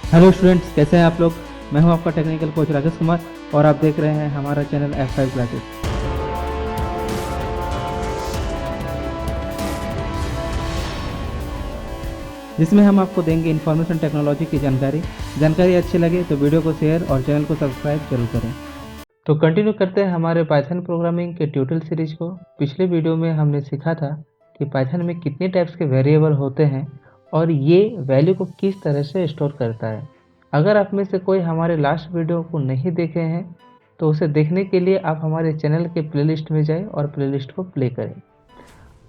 Hello students, कैसे हैं आप लोग। मैं हूं आपका टेक्निकल कोच राकेश कुमार और आप देख रहे हैं हमारा चैनल F5 क्लासेस, जिसमें हम आपको देंगे इन्फॉर्मेशन टेक्नोलॉजी की जानकारी अच्छी लगे तो वीडियो को शेयर और चैनल को सब्सक्राइब जरूर करें। तो कंटिन्यू करते हैं हमारे पाइथन प्रोग्रामिंग के ट्यूटोरियल सीरीज को। पिछले वीडियो में हमने सीखा था कि पाइथन में कितने टाइप्स के वेरिएबल होते हैं और ये वैल्यू को किस तरह से स्टोर करता है। अगर आप में से कोई हमारे लास्ट वीडियो को नहीं देखे हैं तो उसे देखने के लिए आप हमारे चैनल के प्लेलिस्ट में जाएं और प्लेलिस्ट को प्ले करें।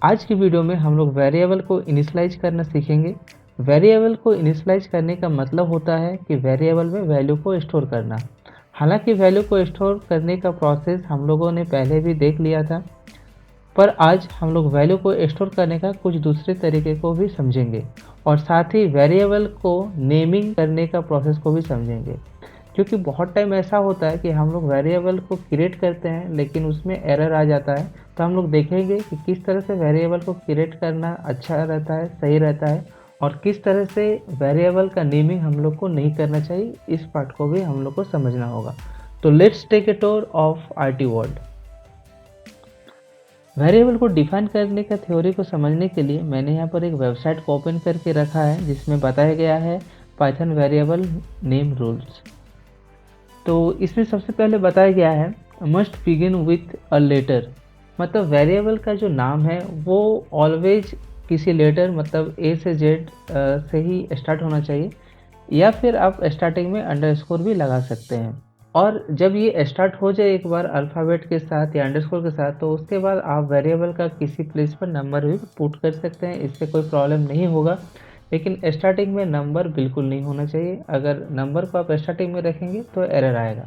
आज की वीडियो में हम लोग वेरिएबल को इनिशियलाइज करना सीखेंगे। वेरिएबल को इनिशियलाइज करने का मतलब होता है कि वेरिएबल में वैल्यू को स्टोर करना। हालांकि वैल्यू को स्टोर करने का प्रोसेस हम लोगों ने पहले भी देख लिया था, पर आज हम लोग वैल्यू को स्टोर करने का कुछ दूसरे तरीके को भी समझेंगे और साथ ही वेरिएबल को नेमिंग करने का प्रोसेस को भी समझेंगे। क्योंकि बहुत टाइम ऐसा होता है कि हम लोग वेरिएबल को क्रिएट करते हैं लेकिन उसमें एरर आ जाता है। तो हम लोग देखेंगे कि किस तरह से वेरिएबल को क्रिएट करना अच्छा रहता है, सही रहता है, और किस तरह से वेरिएबल का नेमिंग हम लोग को नहीं करना चाहिए। इस पार्ट को भी हम लोग को समझना होगा। तो let's take a tour of RT world. Variable को डिफाइन करने का थ्योरी को समझने के लिए मैंने यहाँ पर एक वेबसाइट को ओपन करके रखा है जिसमें बताया गया है पाइथन वेरिएबल नेम रूल्स। तो इसमें सबसे पहले बताया गया है must begin with a letter. मतलब वेरिएबल का जो नाम है वो ऑलवेज किसी लेटर मतलब ए से जेड से ही स्टार्ट होना चाहिए, या फिर आप स्टार्टिंग में अंडरस्कोर भी लगा सकते हैं। और जब ये स्टार्ट हो जाए एक बार अल्फ़ाबेट के साथ या अंडरस्कोर के साथ, तो उसके बाद आप वेरिएबल का किसी प्लेस पर नंबर भी पुट कर सकते हैं, इससे कोई प्रॉब्लम नहीं होगा। लेकिन स्टार्टिंग में नंबर बिल्कुल नहीं होना चाहिए। अगर नंबर को आप स्टार्टिंग में रखेंगे तो एरर आएगा।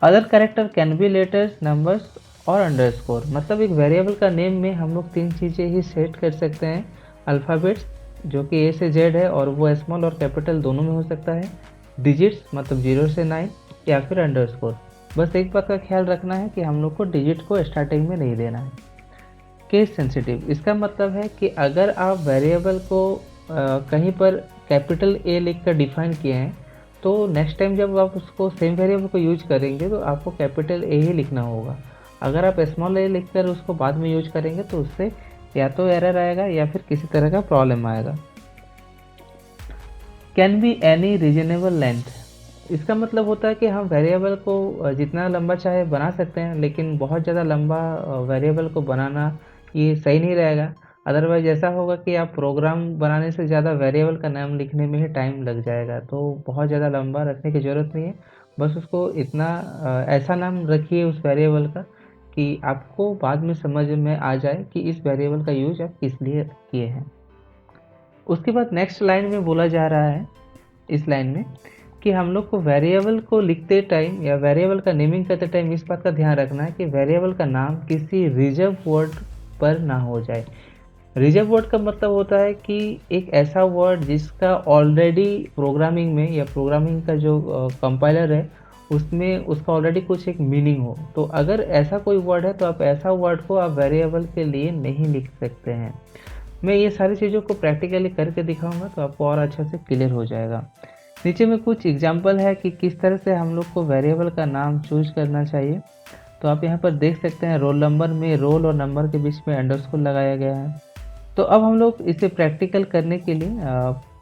Other character can be letters, numbers और अंडरस्कोर। मतलब एक वेरिएबल का नेम में हम लोग तीन चीज़ें ही सेट कर सकते हैं। अल्फ़ाबेट्स जो कि ए से जेड है और वो स्मॉल और कैपिटल दोनों में हो सकता है। डिजिट्स मतलब 0 से 9, या फिर अंडरस्कोर। बस एक बात का ख्याल रखना है कि हम लोग को डिजिट को स्टार्टिंग में नहीं देना है। केस सेंसिटिव, इसका मतलब है कि अगर आप वेरिएबल को कहीं पर कैपिटल ए लिख कर डिफाइन किए हैं तो नेक्स्ट टाइम जब आप उसको सेम वेरिएबल को यूज करेंगे तो आपको कैपिटल ए ही लिखना होगा। अगर आप स्मॉल ए लिख कर उसको बाद में यूज करेंगे तो उससे या तो एरर आएगा या फिर किसी तरह का प्रॉब्लम आएगा। Can be any reasonable length, इसका मतलब होता है कि हम वेरिएबल को जितना लंबा चाहे बना सकते हैं, लेकिन बहुत ज़्यादा लंबा वेरिएबल को बनाना ये सही नहीं रहेगा। अदरवाइज ऐसा होगा कि आप प्रोग्राम बनाने से ज़्यादा वेरिएबल का नाम लिखने में ही टाइम लग जाएगा। तो बहुत ज़्यादा लंबा रखने की ज़रूरत नहीं है। बस उसको इतना ऐसा नाम रखिए उस वेरिएबल का कि आपको बाद में समझ में आ जाए कि इस वेरिएबल का यूज आप किस लिए किए हैं। उसके बाद नेक्स्ट लाइन में बोला जा रहा है, इस लाइन में, कि हम लोग को वेरिएबल को लिखते टाइम या वेरिएबल का नेमिंग करते टाइम इस बात का ध्यान रखना है कि वेरिएबल का नाम किसी रिजर्व वर्ड पर ना हो जाए। रिजर्व वर्ड का मतलब होता है कि एक ऐसा वर्ड जिसका ऑलरेडी प्रोग्रामिंग में या प्रोग्रामिंग का जो कंपाइलर है उसमें उसका ऑलरेडी कुछ एक मीनिंग हो। तो अगर ऐसा कोई वर्ड है तो आप ऐसा वर्ड को आप वेरिएबल के लिए नहीं लिख सकते हैं। मैं ये सारी चीज़ों को प्रैक्टिकली करके दिखाऊंगा तो आपको और अच्छे से क्लियर हो जाएगा। नीचे में कुछ एग्जाम्पल है कि किस तरह से हम लोग को वेरिएबल का नाम चूज करना चाहिए। तो आप यहाँ पर देख सकते हैं रोल नंबर में रोल और नंबर के बीच में अंडरस्कोर लगाया गया है। तो अब हम लोग इसे प्रैक्टिकल करने के लिए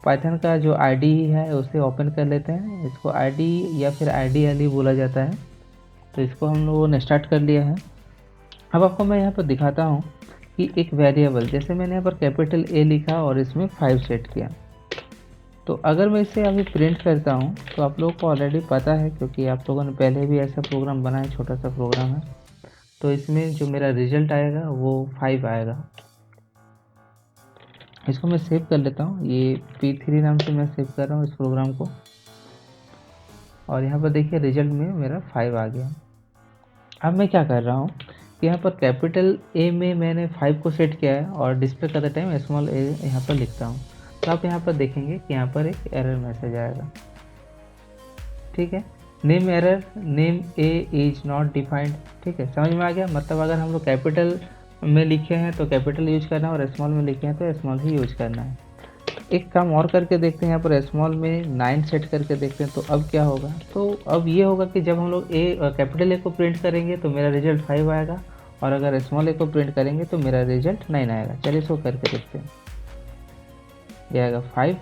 पाइथन का जो आईडी है उसे ओपन कर लेते हैं। इसको आईडी या फिर आईडीएल बोला जाता है। तो इसको हम लोगों ने स्टार्ट कर लिया है। अब आपको मैं यहाँ पर दिखाता हूँ कि एक वेरिएबल, जैसे मैंने यहाँ पर कैपिटल ए लिखा और इसमें 5 सेट किया। तो अगर मैं इसे अभी प्रिंट करता हूँ तो आप लोगों को ऑलरेडी पता है क्योंकि आप लोगों ने पहले भी ऐसा प्रोग्राम बनाया, छोटा सा प्रोग्राम है। तो इसमें जो मेरा रिजल्ट आएगा वो 5 आएगा। इसको मैं सेव कर लेता हूँ। ये P3 नाम से मैं सेव कर रहा हूँ इस प्रोग्राम को, और यहाँ पर देखिए रिजल्ट में मेरा 5 आ गया। अब मैं क्या कर रहा हूँ, यहाँ पर कैपिटल ए में मैंने 5 को सेट किया है और डिस्प्ले करते टाइम स्मॉल ए यहाँ पर लिखता हूँ। तो आप यहाँ पर देखेंगे कि यहाँ पर एक एरर मैसेज आएगा। ठीक है, name error, name A is not defined. ठीक है, समझ में आ गया। मतलब अगर हम लोग कैपिटल में लिखे हैं तो कैपिटल यूज करना है और स्मॉल में लिखे हैं तो स्मॉल ही यूज करना है। एक काम और करके देखते हैं, यहाँ पर स्मॉल में 9 सेट करके देखते हैं तो अब क्या होगा। तो अब ये होगा कि जब हम लोग कैपिटल ए को प्रिंट करेंगे तो मेरा रिजल्ट 5 आएगा, और अगर स्मॉल ए को प्रिंट करेंगे तो मेरा रिजल्ट 9 आएगा। चलिए इसको करके देखते हैं। ये आएगा 5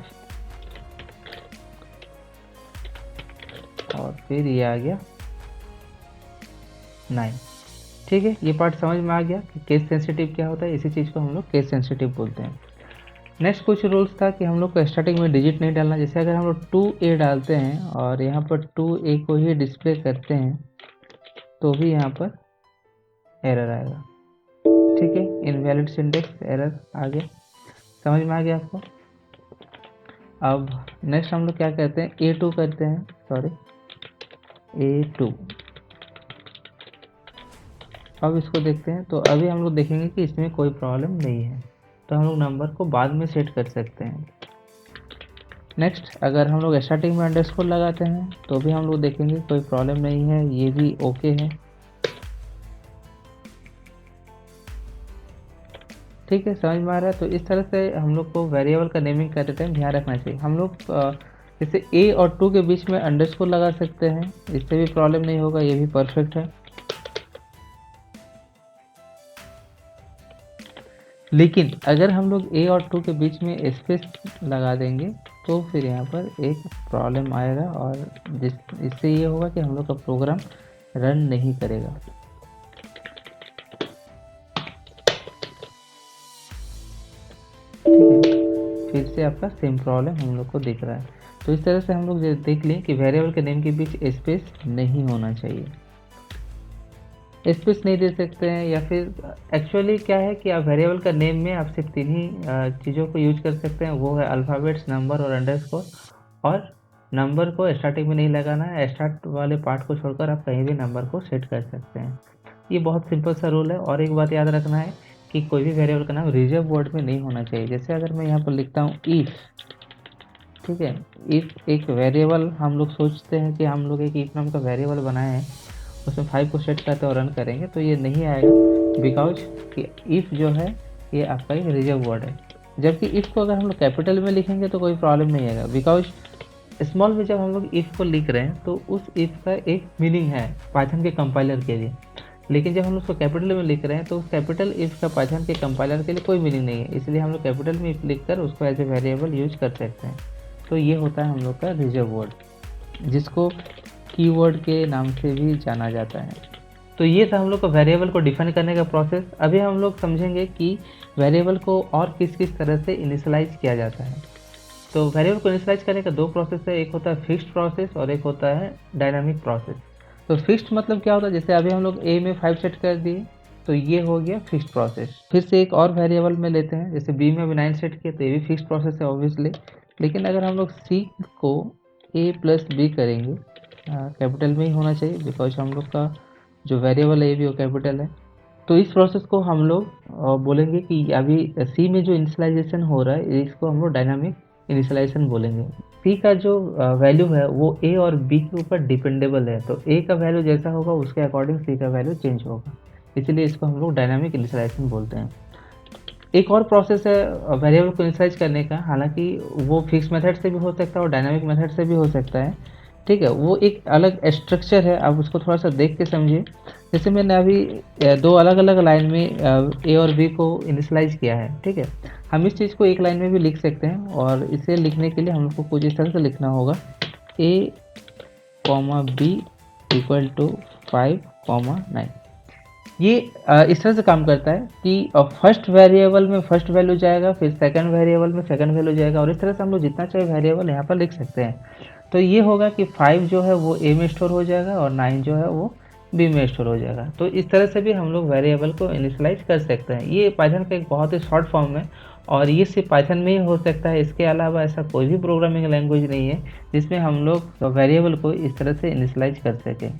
और फिर ये आ गया 9। ठीक है, ये पार्ट समझ में आ गया कि केस सेंसिटिव क्या होता है। इसी चीज़ को हम लोग केस सेंसिटिव बोलते हैं। नेक्स्ट कुछ रूल्स था कि हम लोग को स्टार्टिंग में डिजिट नहीं डालना। जैसे अगर हम लोग 2a डालते हैं और यहाँ पर 2a को ही डिस्प्ले करते हैं तो भी यहाँ पर एरर आएगा। ठीक है, इनवैलिड सिंटेक्स एरर आ गया। समझ में आ गया आपको। अब नेक्स्ट हम लोग क्या करते हैं, A2 करते हैं, सॉरी A2। अब इसको देखते हैं तो अभी हम लोग देखेंगे कि इसमें कोई प्रॉब्लम नहीं है, तो हम लोग नंबर को बाद में सेट कर सकते हैं। नेक्स्ट अगर हम लोग स्टार्टिंग में अंडरस्कोर लगाते हैं तो भी हम लोग देखेंगे कोई प्रॉब्लम नहीं है, ये भी ओके है। ठीक है, समझ में आ रहा है। तो इस तरह से हम लोग को वेरिएबल का नेमिंग करते टाइम ध्यान रखना चाहिए। हम लोग जैसे a और 2 के बीच में अंडरस्कोर लगा सकते हैं, इससे भी प्रॉब्लम नहीं होगा, ये भी परफेक्ट है। लेकिन अगर हम लोग a और 2 के बीच में स्पेस लगा देंगे तो फिर यहाँ पर एक प्रॉब्लम आएगा, और इससे ये होगा कि हम लोग का प्रोग्राम रन नहीं करेगा। ठीक है, फिर से आपका सेम प्रॉब्लम हम लोग को दिख रहा है। तो इस तरह से हम लोग देख लें कि वेरिएबल के नेम के बीच स्पेस नहीं होना चाहिए। स्पेस नहीं दे सकते हैं, या फिर एक्चुअली क्या है कि आप वेरिएबल का नेम में आप सिर्फ 3 ही चीज़ों को यूज कर सकते हैं, वो है अल्फ़ाबेट्स, नंबर और अंडरस्कोर। और नंबर को स्टार्टिंग में नहीं लगाना है, स्टार्ट वाले पार्ट को छोड़कर आप कहीं भी नंबर को सेट कर सकते हैं। ये बहुत सिंपल सा रूल है। और एक बात याद रखना है कि कोई भी वेरिएबल का नाम रिजर्व वर्ड में नहीं होना चाहिए। जैसे अगर मैं यहाँ पर लिखता हूँ इफ़, ठीक है, इफ़ एक वेरिएबल हम लोग सोचते हैं कि हम लोग एक इफ नाम का वेरिएबल बनाए हैं, उसमें 5 को सेट करते हैं और रन करेंगे तो ये नहीं आएगा, बिकॉज कि इफ़ जो है ये आपका एक रिजर्व वर्ड है। जबकि इफ़ को अगर हम लोग कैपिटल में लिखेंगे तो कोई प्रॉब्लम नहीं आएगा, बिकॉज स्मॉल में जब हम लोग इफ़ को लिख रहे हैं तो उस इफ़ का एक मीनिंग है पाइथन के कंपाइलर के लिए। लेकिन जब हम लोग उसको कैपिटल में लिख रहे हैं तो उस कैपिटल इफ़ का पाइथन के कंपाइलर के लिए कोई मीनिंग नहीं है, इसलिए हम लोग कैपिटल में इफ लिख कर उसको एज ए वेरिएबल यूज कर सकते हैं। तो ये होता है हम लोग का रिजर्व वर्ड, जिसको कीवर्ड के नाम से भी जाना जाता है। तो ये था हम लोग को वेरिएबल को डिफाइन करने का प्रोसेस। अभी हम लोग समझेंगे कि वेरिएबल को और किस किस तरह से इनिशियलाइज किया जाता है। तो वेरिएबल को इनिशियलाइज करने का 2 प्रोसेस है, एक होता है फिक्स्ड प्रोसेस और एक होता है डायनामिक प्रोसेस। तो फिक्स्ड मतलब क्या होता है, जैसे अभी हम लोग a में 5 सेट कर दिए तो ये हो गया फिक्स्ड प्रोसेस। फिर से एक और वेरिएबल में लेते हैं, जैसे b में अभी 9 सेट किए तो ये भी फिक्स्ड प्रोसेस है ऑब्वियसली। लेकिन अगर हम लोग c को a+b करेंगे, कैपिटल में ही होना चाहिए बिकॉज हम लोग का जो वेरिएबल है ये भी वो कैपिटल है। तो इस प्रोसेस को हम लोग बोलेंगे कि अभी सी में जो इनिशियलाइजेशन हो रहा है इसको हम लोग डायनामिक इनिशियलाइजेशन बोलेंगे। सी का जो वैल्यू है वो ए और बी के ऊपर डिपेंडेबल है, तो ए का वैल्यू जैसा होगा उसके अकॉर्डिंग सी का वैल्यू चेंज होगा, इसलिए इसको हम लोग डायनामिक इनिशियलाइजेशन बोलते हैं। एक और प्रोसेस है वेरिएबल को इनिशियलाइज करने का, हालांकि वो फिक्स मेथड से भी हो सकता है और डायनामिक मेथड से भी हो सकता है। ठीक है, वो एक अलग स्ट्रक्चर है, आप उसको थोड़ा सा देख के समझिए। जैसे मैंने अभी 2 अलग अलग लाइन में ए और बी को इनिशियलाइज किया है। ठीक है, हम इस चीज़ को एक लाइन में भी लिख सकते हैं, और इसे लिखने के लिए हम लोग को कुछ इस तरह से लिखना होगा, a, b इक्वल टू 5, 9। ये इस तरह से काम करता है कि फर्स्ट वेरिएबल में फर्स्ट वैल्यू जाएगा, फिर सेकंड वेरिएबल में सेकंड वैल्यू जाएगा, और इस तरह से हम लोग जितना चाहे वेरिएबल यहाँ पर लिख सकते हैं। तो ये होगा कि 5 जो है वो a में स्टोर हो जाएगा और 9 जो है वो b में स्टोर हो जाएगा। तो इस तरह से भी हम लोग वेरिएबल को इनिशियलाइज कर सकते हैं। ये पाइथन का एक बहुत ही शॉर्ट फॉर्म है, और ये सिर्फ पाइथन में ही हो सकता है। इसके अलावा ऐसा कोई भी प्रोग्रामिंग लैंग्वेज नहीं है जिसमें हम लोग वेरिएबल को इस तरह से इनिशियलाइज कर सकें।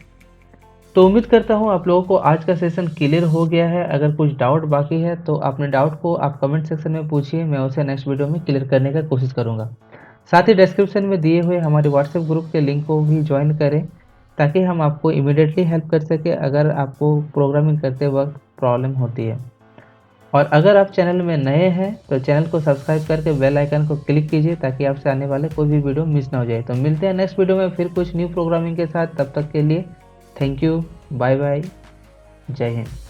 तो उम्मीद करता हूँ आप लोगों को आज का सेशन क्लियर हो गया है। अगर कुछ डाउट बाकी है तो अपने डाउट को आप कमेंट सेक्शन में पूछिए, मैं उसे नेक्स्ट वीडियो में क्लियर करने का कोशिश करूँगा। साथ ही डिस्क्रिप्शन में दिए हुए हमारे व्हाट्सएप ग्रुप के लिंक को भी ज्वाइन करें, ताकि हम आपको इमीडिएटली हेल्प कर सकें अगर आपको प्रोग्रामिंग करते वक्त प्रॉब्लम होती है। और अगर आप चैनल में नए हैं तो चैनल को सब्सक्राइब करके बेल आइकन को क्लिक कीजिए ताकि आपसे आने वाले कोई भी वीडियो मिस ना हो जाए। तो मिलते हैं नेक्स्ट वीडियो में फिर कुछ न्यू प्रोग्रामिंग के साथ। तब तक के लिए थैंक यू, बाय बाय, जय हिंद।